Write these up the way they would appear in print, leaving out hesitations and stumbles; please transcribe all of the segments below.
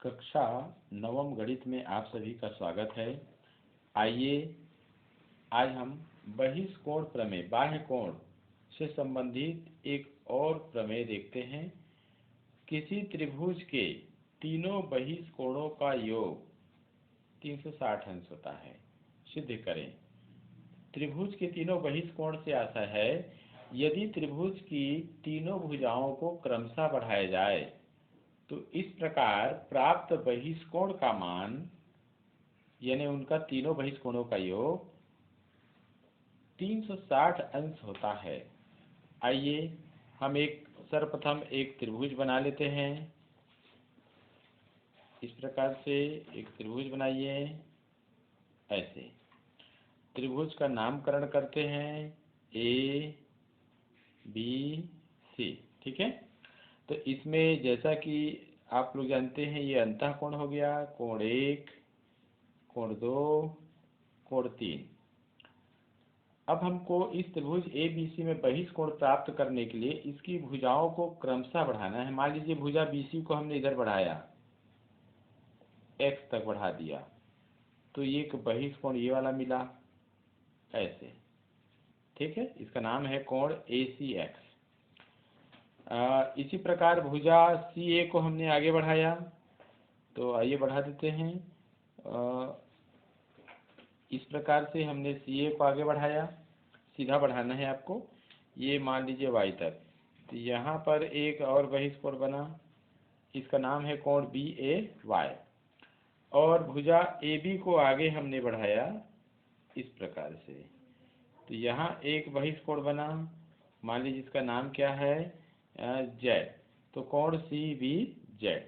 कक्षा नवम गणित में आप सभी का स्वागत है। आइए आज हम बहिष्कोण प्रमेय बाह्य कोण से संबंधित एक और प्रमेय देखते हैं। किसी त्रिभुज के तीनों बहिष्कोणों का योग 360 अंश होता है। सिद्ध करें। त्रिभुज के तीनों बहिष्कोण से आशा है यदि त्रिभुज की तीनों भुजाओं को क्रमशः बढ़ाया जाए तो इस प्रकार प्राप्त बहिष्कोण का मान यानी उनका तीनों बहिष्कोणों का योग 360 अंश होता है। आइए हम सर्वप्रथम एक त्रिभुज बना लेते हैं। इस प्रकार से एक त्रिभुज बनाइए। ऐसे त्रिभुज का नामकरण करते हैं ए बी सी। ठीक है। तो इसमें जैसा कि आप लोग जानते हैं ये अंतःकोण हो गया, कोण 1, कोण 2, कोण 3। अब हमको इस त्रिभुज ए बी सी में बहिष्कोण प्राप्त करने के लिए इसकी भुजाओं को क्रमशः बढ़ाना है। मान लीजिए भुजा बी सी को हमने इधर बढ़ाया, x तक बढ़ा दिया, तो ये एक बहिष्कोण ये वाला मिला ऐसे। ठीक है। इसका नाम है कोण ए सी एक्स। इसी प्रकार भुजा सी ए को हमने आगे बढ़ाया, तो आइए बढ़ा देते हैं। इस प्रकार से हमने सी ए को आगे बढ़ाया, सीधा बढ़ाना है आपको, ये मान लीजिए y तक। तो यहाँ पर एक और बहिष्कोण बना, इसका नाम है कोण बी ए वाई। और भुजा ए बी को आगे हमने बढ़ाया इस प्रकार से, तो यहाँ एक बहिष्कोण बना, मान लीजिए इसका नाम क्या है जेड। तो कोण सी बी जेड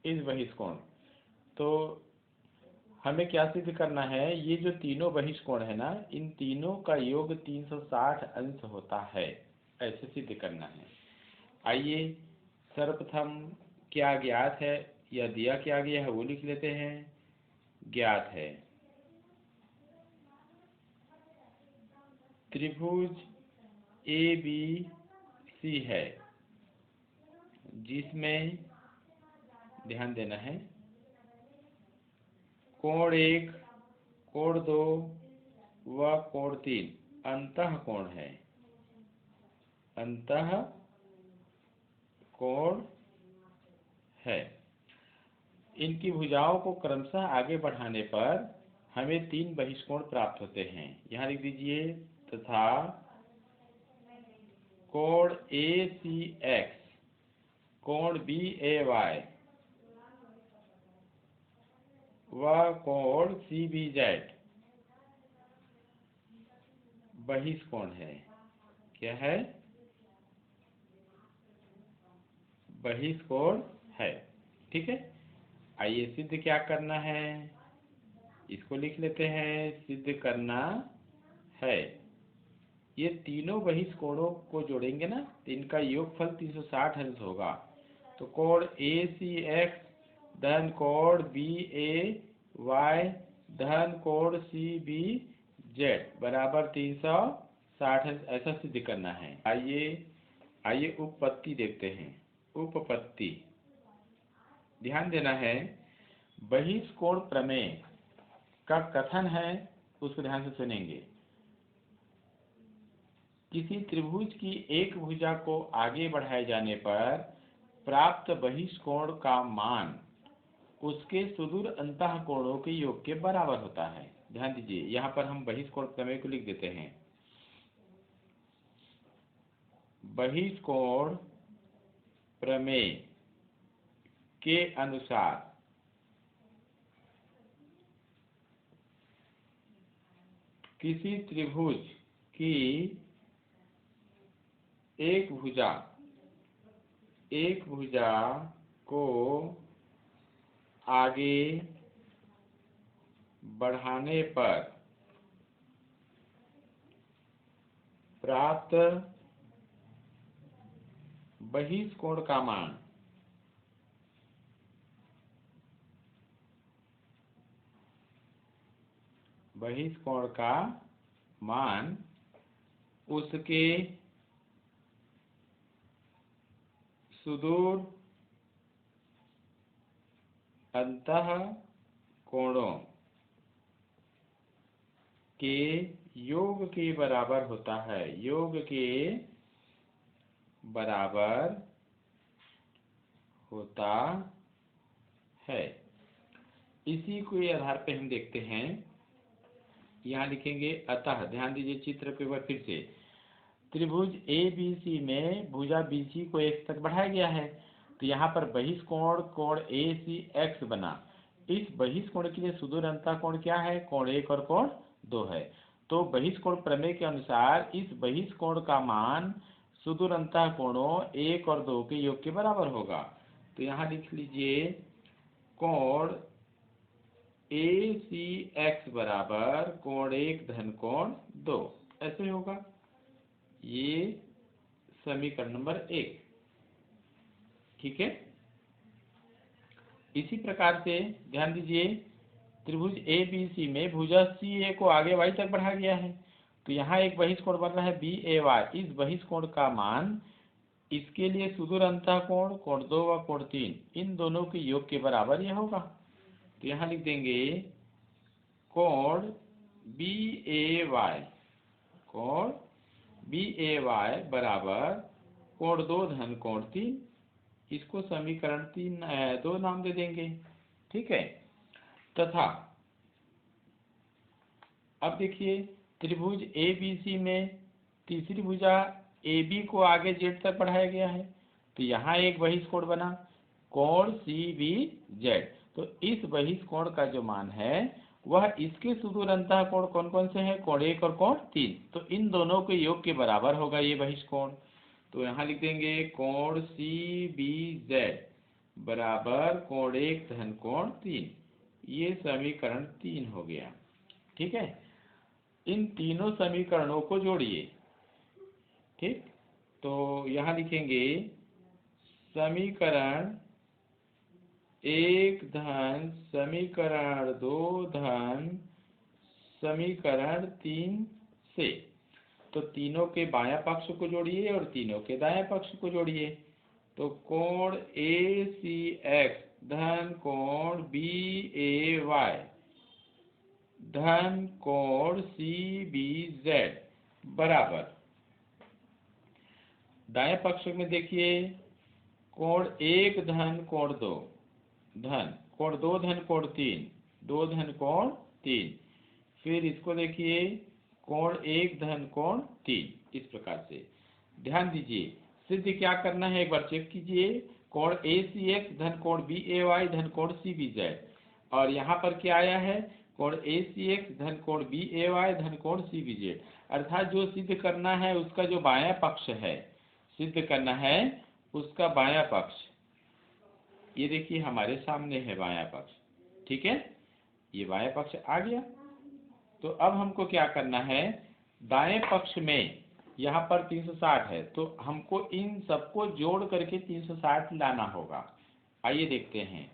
इस बहिष्कोण। तो हमें क्या सिद्ध करना है, ये जो तीनों बहिष्कोण है ना, इन तीनों का योग 360 अंश होता है, ऐसे सिद्ध करना है। आइए सर्वप्रथम क्या ज्ञात है या दिया क्या गया है वो लिख लेते हैं। ज्ञात है त्रिभुज ए बी सी है जिसमें ध्यान देना है कोण 1, कोण 2 व कोण 3 अंतःकोण है। अंतःकोण है। इनकी भुजाओं को क्रमशः आगे बढ़ाने पर हमें 3 बहिष्कोण प्राप्त होते हैं। यहाँ लिख दीजिए तथा कोण ए सी एक्स, कोण बी ए वाई व कोण सी बी जेड बहिष्कोण है। क्या है? बहिष्कोण है। ठीक है। आइए सिद्ध क्या करना है, इसको लिख लेते हैं। सिद्ध करना है ये तीनों बहिष्कोणों को जोड़ेंगे ना, तो इनका योगफल 360 अंश होगा। तो कोण ए सी एक्स धन कोण बी ए वाई धन कोण सी बी जेड बराबर 360 अंश, ऐसा सिद्ध करना है। आइए उपपत्ति देखते हैं। उपपत्ति ध्यान देना है, बहिष्कोण प्रमेय का कथन है, उसको ध्यान से सुनेंगे। किसी त्रिभुज की एक भुजा को आगे बढ़ाए जाने पर प्राप्त बहिष्कोण का मान उसके सुदूर अंतःकोणों के योग के बराबर होता है। ध्यान दीजिए, यहाँ पर हम बहिष्कोण प्रमेय को लिख देते हैं। बहिष्कोण प्रमेय के अनुसार किसी त्रिभुज की एक भुजा को आगे बढ़ाने पर प्राप्त बहिष्कोण का मान उसके सुदूर अंतः कोणों के योग के बराबर होता है, योग के बराबर होता है। इसी के आधार पे हम देखते हैं, यहाँ लिखेंगे अतः, ध्यान दीजिए चित्र पे एक बार फिर से। त्रिभुज ए बी सी में भुजा बी सी को x तक बढ़ाया गया है, तो यहाँ पर बहिष्कोण कोण ए सी एक्स बना। इस बहिष्कोण के लिए सुदूर अंतः कोण क्या है? कोण 1 और कोण 2 है। तो बहिष्कोण प्रमेय के अनुसार इस बहिष्कोण का मान सुदूर अंतः कोणों 1 और 2 के योग के बराबर होगा। तो यहाँ लिख लीजिए कोण ए सी एक्स बराबर कोण 1 धन कोण 2, ऐसे होगा। ये समीकरण नंबर 1, ठीक है। इसी प्रकार से ध्यान दीजिए, त्रिभुज ए बी सी में भुजा सी ए को आगे y तक बढ़ाया गया है, तो यहाँ एक बहिष्कोण बन रहा है बी ए वाई। इस बहिष्कोण का मान इसके लिए सुदूर अंतः कोण कोण 2 व कोण 3, इन दोनों के योग के बराबर यह होगा। तो यहाँ लिख देंगे कोण बी ए वाई, कोण बी ए वाई बराबर कोण 2 धन कोण 3। इसको समीकरण 2 नाम दे देंगे, ठीक है। तथा अब देखिए त्रिभुज ए बी सी में तीसरी भुजा ए बी को आगे जेड तक बढ़ाया गया है, तो यहाँ एक बहिष्कोण बना कोण सी बी जेड। तो इस बहिष्कोण का जो मान है वह इसके सुदूर अंतः कोण कौन कौन से हैं? कोण 1 और कोण 3। तो इन दोनों के योग के बराबर होगा ये बहिष्कोण। तो यहाँ लिख देंगे कोण सी बी जेड बराबर कोण 1 धन कोण 3। ये समीकरण 3 हो गया, ठीक है। इन तीनों समीकरणों को जोड़िए, ठीक। तो यहाँ लिखेंगे समीकरण 1 धन समीकरण 2 धन समीकरण 3 से। तो तीनों के बायां पक्ष को जोड़िए और तीनों के दायां पक्ष को जोड़िए। तो कोण ए सी एक्स धन कोण बी ए वाई धन कोण सी बी जेड बराबर, दाएं पक्ष में देखिए कोण 1 धन कोण 2 धन कोण 2 धन कोण 3, 2 धन कोण 3। फिर इसको देखिए कोण 1 धन कोण 3, इस प्रकार से। ध्यान दीजिए सिद्ध क्या करना है एक बार चेक कीजिए। कोण ए सी एक्स धन कोण बी ए वाई धन कोण सी बी जेड, और यहाँ पर क्या आया है? कोण ए सी एक्स धन कोण बी ए वाई धन कोण सी बी जेड। अर्थात जो सिद्ध करना है उसका जो बायां पक्ष है, सिद्ध करना है उसका बायां पक्ष। ये देखिए हमारे सामने है बायां पक्ष, ठीक है। ये बायां पक्ष आ गया। तो अब हमको क्या करना है? दाएं पक्ष में यहाँ पर 360 है, तो हमको इन सबको जोड़ करके 360 लाना होगा। आइए देखते हैं।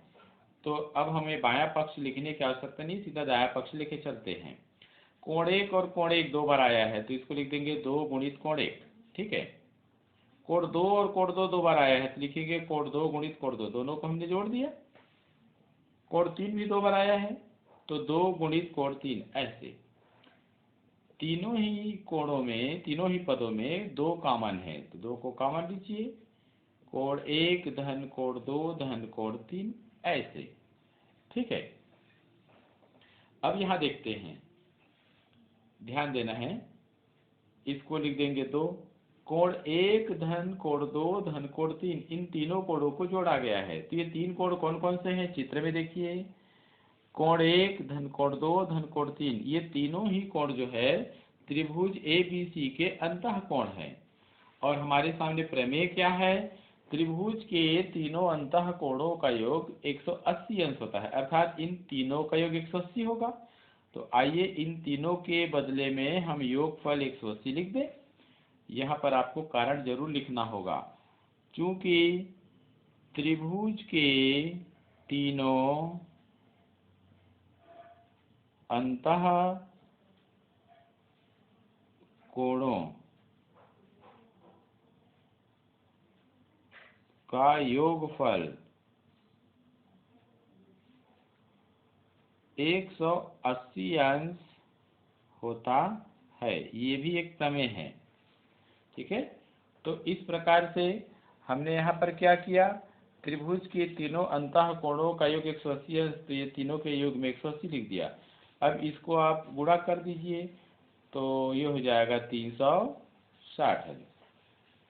तो अब हमें बायां पक्ष लिखने की आवश्यकता नहीं, सीधा दायां पक्ष लेके चलते हैं। कोण 1 और कोण 1 2 बार आया है, तो इसको लिख देंगे 2 गुणित कोण 1, ठीक है। कोण 2 और कोण 2 2 बार आया है, तो लिखेंगे कोण 2 गुणित कोण 2, दोनों को हमने जोड़ दिया। कोण 3 भी 2 बार आया है, तो 2 गुणित कोण 3, ऐसे तीनों ही कोणों में, तीनों ही पदों में 2 कॉमन है, तो 2 को कॉमन लीजिए। कोण 1 धन कोण 2 धन कोण 3, ऐसे, ठीक है। अब यहाँ देखते हैं, ध्यान देना है। इसको लिख देंगे 2, कोण 1 धन कोण 2 धन कोण 3, इन तीनों कोणों को जोड़ा गया है। तो ये 3 कोण कौन कौन से हैं? चित्र में देखिए कोण 1 धन कोण 2 धन कोण 3, ये तीनों ही कोण जो है त्रिभुज ए बी सी के अंतः कोण है। और हमारे सामने प्रमेय क्या है? त्रिभुज के तीनों अंतः कोणों का योग 180 अंश होता है, अर्थात इन तीनों का योग 180 होगा। तो आइए इन तीनों के बदले में हम योगफल 180 लिख दें। यहाँ पर आपको कारण जरूर लिखना होगा, क्योंकि त्रिभुज के तीनों अंतः कोणों का योगफल 180 अंश होता है। ये भी एक प्रमेय है। ठीक है, तो इस प्रकार से हमने यहाँ पर क्या किया, त्रिभुज के तीनों अंतः कोणों का योग 180 अंश, तो ये तीनों के योग में 180 लिख दिया। अब इसको आप गुणा कर दीजिए तो ये हो जाएगा 360 अंश।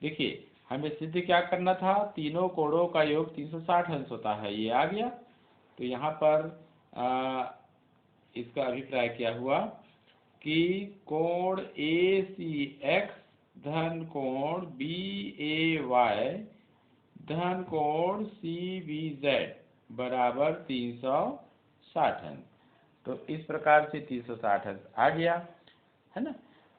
देखिए हमें सिद्ध क्या करना था, तीनों कोणों का योग 360 अंश होता है, ये आ गया। तो यहाँ पर इसका अभिप्राय क्या हुआ कि कोण ए सी एक्स धन कोण बी ए वाई धन कोण सी बी जेड बराबर 360 अंश। तो इस प्रकार से 360 अंश आ गया, है ना।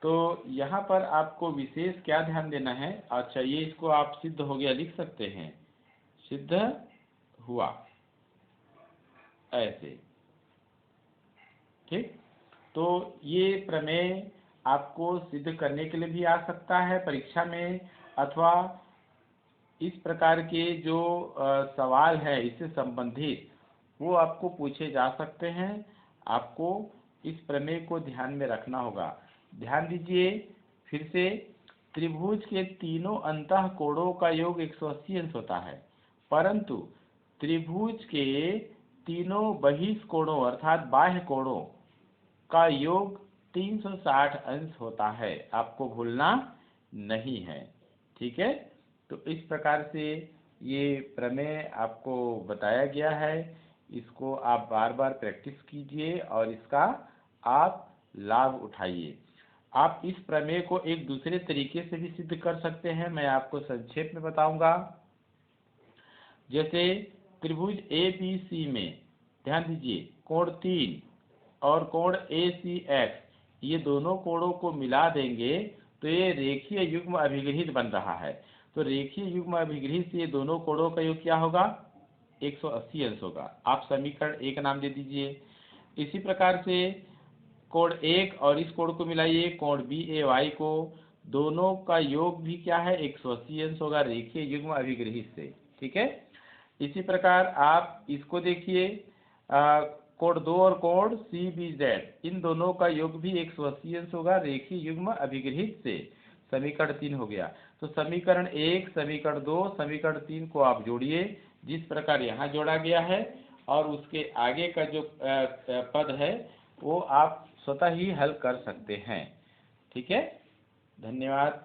तो यहाँ पर आपको विशेष क्या ध्यान देना है, अच्छा ये इसको आप सिद्ध हो गया लिख सकते हैं, सिद्ध हुआ ऐसे। ठीक, तो ये प्रमेय आपको सिद्ध करने के लिए भी आ सकता है परीक्षा में, अथवा इस प्रकार के जो सवाल है इससे संबंधित वो आपको पूछे जा सकते हैं। आपको इस प्रमेय को ध्यान में रखना होगा। ध्यान दीजिए फिर से, त्रिभुज के तीनों अंतः कोणों का योग 180 अंश होता है, परंतु त्रिभुज के तीनों बहिष कोणों अर्थात बाह्य कोणों का योग 360 अंश होता है। आपको भूलना नहीं है। ठीक है, तो इस प्रकार से ये प्रमेय आपको बताया गया है। इसको आप बार बार प्रैक्टिस कीजिए और इसका आप लाभ उठाइए। आप इस प्रमेय को एक दूसरे तरीके से भी सिद्ध कर सकते हैं, मैं आपको संक्षेप में बताऊंगा। जैसे त्रिभुज ए बी सी में ध्यान दीजिए, कोण 3 और कोण ए सी एक्स, ये दोनों कोणों को मिला देंगे तो ये रेखीय युग्म अभिग्रहित बन रहा है। तो रेखीय युग्म अभिग्रहित से ये दोनों कोणों का योग क्या होगा, 180 अंश होगा। आप समीकरण 1 नाम दे दीजिए। इसी प्रकार से कोण 1 और इस कोण को मिलाइए, कोण बी ए वाई को, दोनों का योग भी क्या है, 180 अंश होगा रेखीय युग्म अभिग्रहित से। ठीक है, इसी प्रकार आप इसको देखिए, कोण 2 और कोण सी बी जेड, इन दोनों का योग भी 180 अंश होगा रेखीय युग्म अभिग्रहित से। समीकरण 3 हो गया। तो समीकरण 1, समीकरण 2, समीकरण 3 को आप जोड़िए जिस प्रकार यहाँ जोड़ा गया है, और उसके आगे का जो पद है वो आप स्वतः ही हल कर सकते हैं। ठीक है, धन्यवाद।